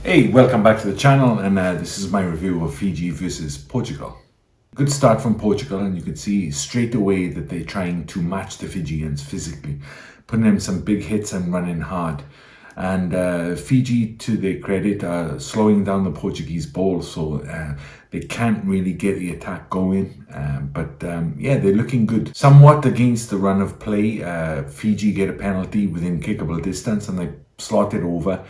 Hey, welcome back to the channel, and this is my review of Fiji versus Portugal. Good start from Portugal, and you can see straight away that they're trying to match the Fijians physically, putting in some big hits and running hard. And Fiji, to their credit, are slowing down the Portuguese ball, so they can't really get the attack going. Yeah, they're looking good. Somewhat against the run of play, Fiji get a penalty within kickable distance, and they slot it over.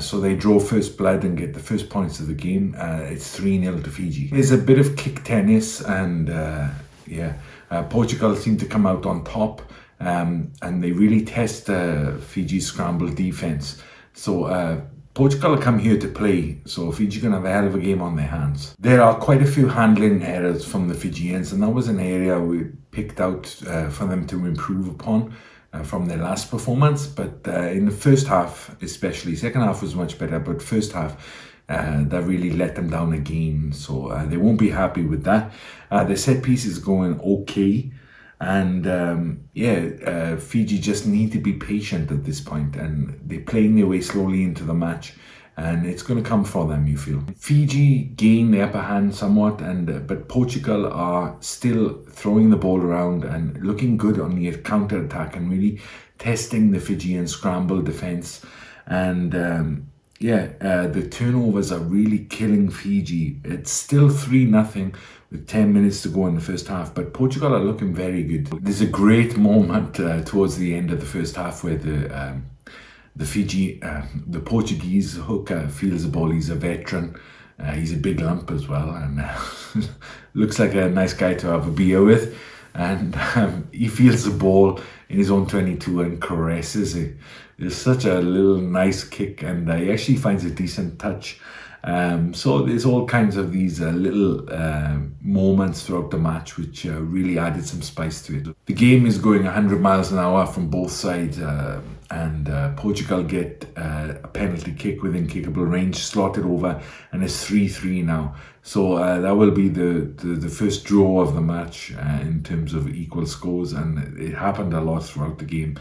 So they draw first blood and get the first points of the game. It's 3-0 to Fiji. There's a bit of kick tennis, and Portugal seem to come out on top, and they really test Fiji's scramble defense. So Portugal come here to play, so Fiji can have a hell of a game on their hands. There are quite a few handling errors from the Fijians, and that was an area we picked out for them to improve upon from their last performance. But in the first half especially, second half was much better, but first half that really let them down again, so they won't be happy with that. The set piece is going okay, and Fiji just need to be patient at this point, and they're playing their way slowly into the match, and it's going to come for them, you feel. Fiji gain the upper hand somewhat, but Portugal are still throwing the ball around and looking good on the counter attack and really testing the Fijian scramble defense. And the turnovers are really killing Fiji. It's still 3-0 with 10 minutes to go in the first half, but Portugal are looking very good. There's a great moment towards the end of the first half where the Portuguese hooker feels the ball. He's a veteran. He's a big lump as well, and looks like a nice guy to have a beer with. And he feels the ball in his own 22 and caresses it. It's such a little nice kick, and he actually finds a decent touch. So there's all kinds of these little moments throughout the match which really added some spice to it. The game is going 100 miles an hour from both sides, and Portugal get a penalty kick within kickable range, slotted over, and it's 3-3 now. So that will be the first draw of the match in terms of equal scores, and it happened a lot throughout the game.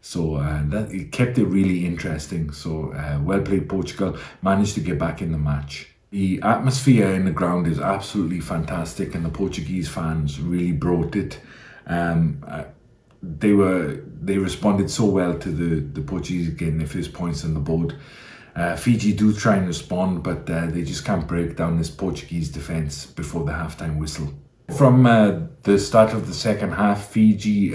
So that it kept it really interesting. So well played, Portugal, managed to get back in the match. The atmosphere in the ground is absolutely fantastic, and the Portuguese fans really brought it. They responded so well to the Portuguese getting their first points on the board. Fiji do try and respond, but they just can't break down this Portuguese defense before the halftime whistle. From the start of the second half, Fiji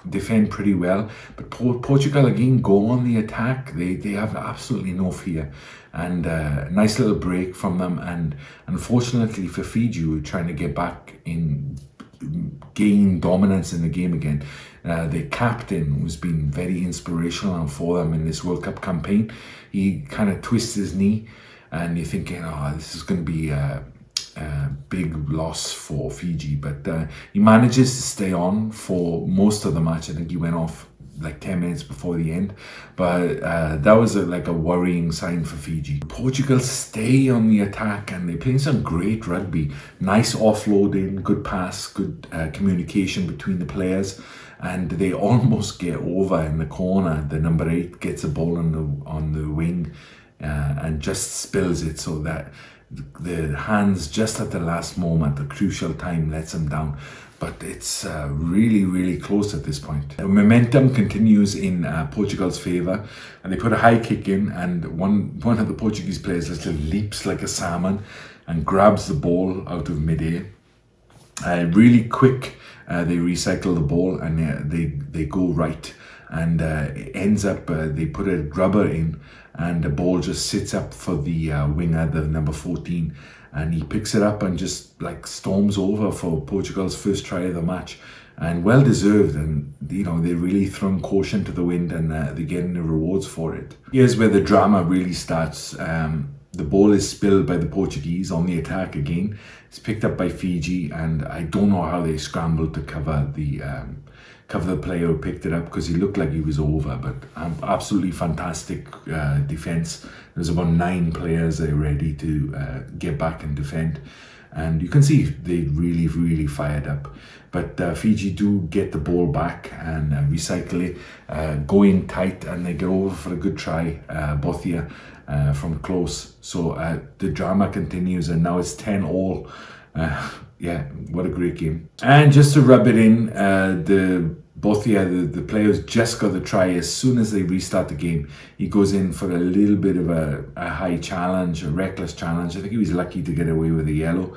defend pretty well, but Portugal again go on the attack. They have absolutely no fear, and a nice little break from them. And unfortunately for Fiji, who are trying to get back in, gain dominance in the game again, their captain, who's been very inspirational for them in this World Cup campaign, he kind of twists his knee, and you're thinking, oh, this is going to be a big loss for Fiji, but he manages to stay on for most of the match. I think he went off like 10 minutes before the end, but that was like a worrying sign for Fiji. Portugal stay on the attack, and they're playing some great rugby. Nice offloading, good pass, good communication between the players, and they almost get over in the corner. The number 8 gets a ball on the wing and just spills it, so that the hands just at the last moment, the crucial time, lets them down. But it's really, really close at this point. The momentum continues in Portugal's favour, and they put a high kick in, and one of the Portuguese players just leaps like a salmon and grabs the ball out of midair. Really quick, they recycle the ball, and they go right, and it ends up they put a grubber in, and the ball just sits up for the winger, the number 14, and he picks it up and just like storms over for Portugal's first try of the match, and well deserved. And you know, they're really throwing caution to the wind, and they're getting the rewards for it. Here's where the drama really starts. The ball is spilled by the Portuguese on the attack again. It's picked up by Fiji, and I don't know how they scrambled to cover the player who picked it up, because he looked like he was over. But absolutely fantastic defense. There's about 9 players there ready to get back and defend. and you can see they really fired up. But Fiji do get the ball back and recycle it, go in tight, and they get over for a good try, Bothia, from close. So the drama continues, and now it's 10-all. Yeah, what a great game. And just to rub it in, the players just got the try as soon as they restart the game. He goes in for a little bit of a high challenge, a reckless challenge. I think he was lucky to get away with a yellow.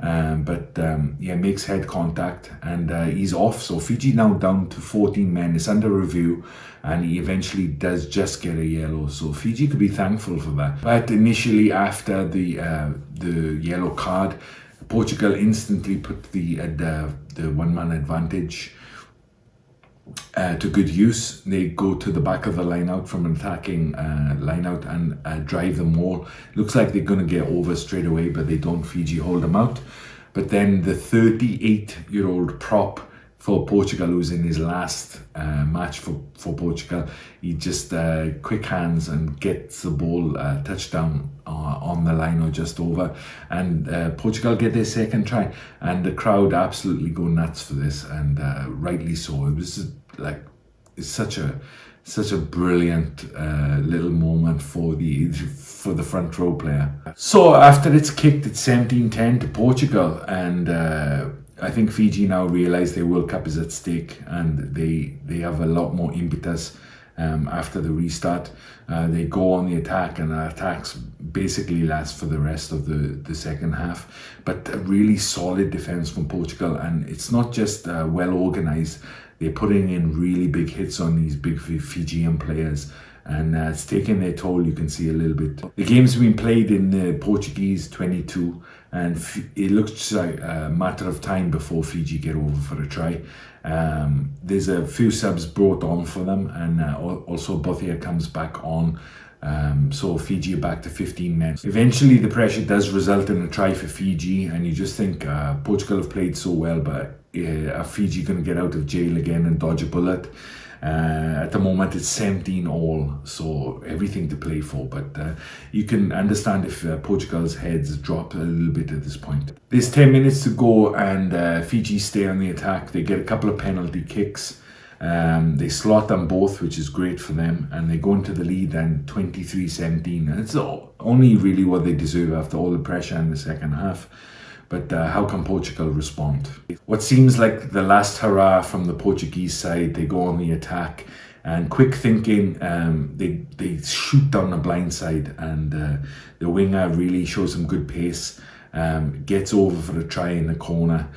Yeah, makes head contact, and he's off. So Fiji now down to 14 men. It's under review, and he eventually does just get a yellow. So Fiji could be thankful for that. But initially, after the yellow card, Portugal instantly put the one-man advantage to good use. They go to the back of the line out from an attacking line out and drive them all. Looks like they're going to get over straight away, but they don't. Fiji hold them out. But then the 38-year-old prop for Portugal, who's in his last match for Portugal, he just quick hands and gets the ball touchdown on the line or just over, and Portugal get their second try, and the crowd absolutely go nuts for this, and rightly so. It was it's such a brilliant little moment for the front row player. So after it's kicked, it's 17-10 to Portugal, and I think Fiji now realise their World Cup is at stake, and they have a lot more impetus after the restart. They go on the attack, and the attacks basically last for the rest of the second half. But a really solid defence from Portugal, and it's not just well organised. They're putting in really big hits on these big Fijian players, and it's taking their toll. You can see a little bit. The game's been played in the Portuguese 22, and it looks like a matter of time before Fiji get over for a try. There's a few subs brought on for them, and also Bothia comes back on. So Fiji are back to 15 men. Eventually the pressure does result in a try for Fiji, and you just think Portugal have played so well, but are Fiji going to get out of jail again and dodge a bullet? At the moment it's 17-all, so everything to play for, but you can understand if Portugal's heads drop a little bit at this point. There's 10 minutes to go, and Fiji stay on the attack. They get a couple of penalty kicks. They slot them both, which is great for them, and they go into the lead then 23-17, and it's only really what they deserve after all the pressure in the second half. But how can Portugal respond? What seems like the last hurrah from the Portuguese side, they go on the attack, and quick thinking, they shoot down the blind side, and the winger really shows some good pace, gets over for a try in the corner,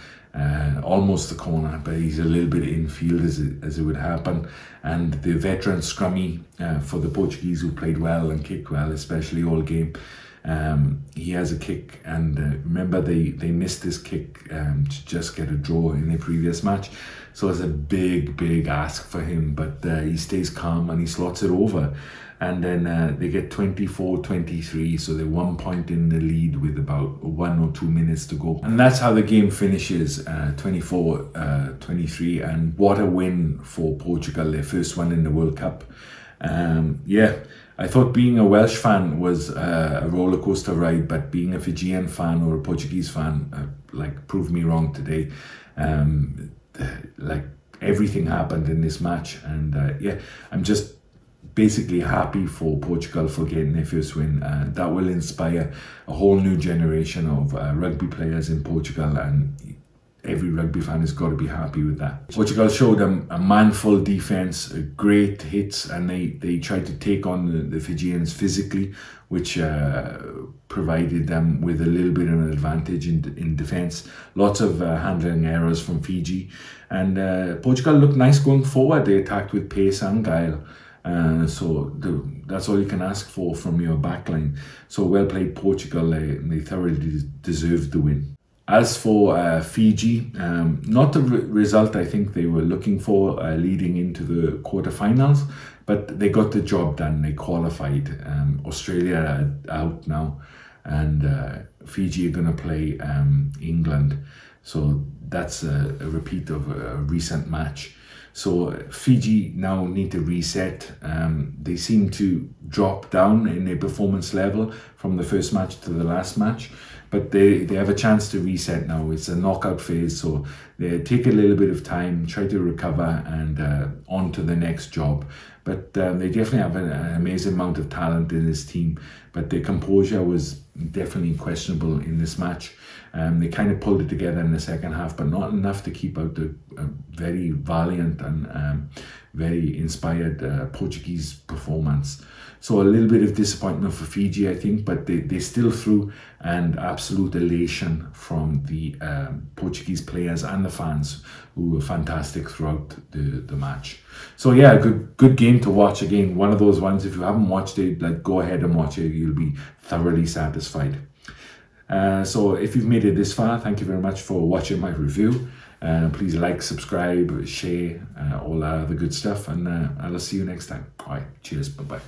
almost the corner, but he's a little bit infield as it would happen. And the veteran scrummy for the Portuguese, who played well and kicked well, especially all game, he has a kick, and remember they missed this kick to just get a draw in the previous match, so it's a big ask for him, but he stays calm and he slots it over, and then they get 24-23, so they're 1 point in the lead with about 1 or 2 minutes to go, and that's how the game finishes, 24-23, and what a win for Portugal, their first one in the World Cup. Yeah, I thought being a Welsh fan was a roller coaster ride, but being a Fijian fan or a Portuguese fan, proved me wrong today. Everything happened in this match, and yeah, I'm just basically happy for Portugal for getting their first win. That will inspire a whole new generation of rugby players in Portugal, and every rugby fan has got to be happy with that. Portugal showed them a manful defence, great hits, and they tried to take on the Fijians physically, which provided them with a little bit of an advantage in defence. Lots of handling errors from Fiji, and Portugal looked nice going forward. They attacked with pace and guile. So that's all you can ask for from your backline. So well played Portugal, they thoroughly deserved the win. As for Fiji, not the result I think they were looking for leading into the quarterfinals, but they got the job done. They qualified. Australia are out now, and Fiji are going to play England. So that's a repeat of a recent match. So Fiji now need to reset. They seem to drop down in their performance level, from the first match to the last match. But they have a chance to reset now. It's a knockout phase, so they take a little bit of time, try to recover, and on to the next job. But they definitely have an amazing amount of talent in this team. But their composure was definitely questionable in this match. They kind of pulled it together in the second half, but not enough to keep out the very valiant and very inspired Portuguese performance. So a little bit of disappointment for Fiji, I think, but they still threw, and absolute elation from the Portuguese players and the fans, who were fantastic throughout the match. So yeah, good game to watch. Again, one of those ones, if you haven't watched it, like, go ahead and watch it. You'll be thoroughly satisfied. So if you've made it this far, thank you very much for watching my review. Please like, subscribe, share, all that other good stuff, and I'll see you next time. All right, cheers, bye-bye.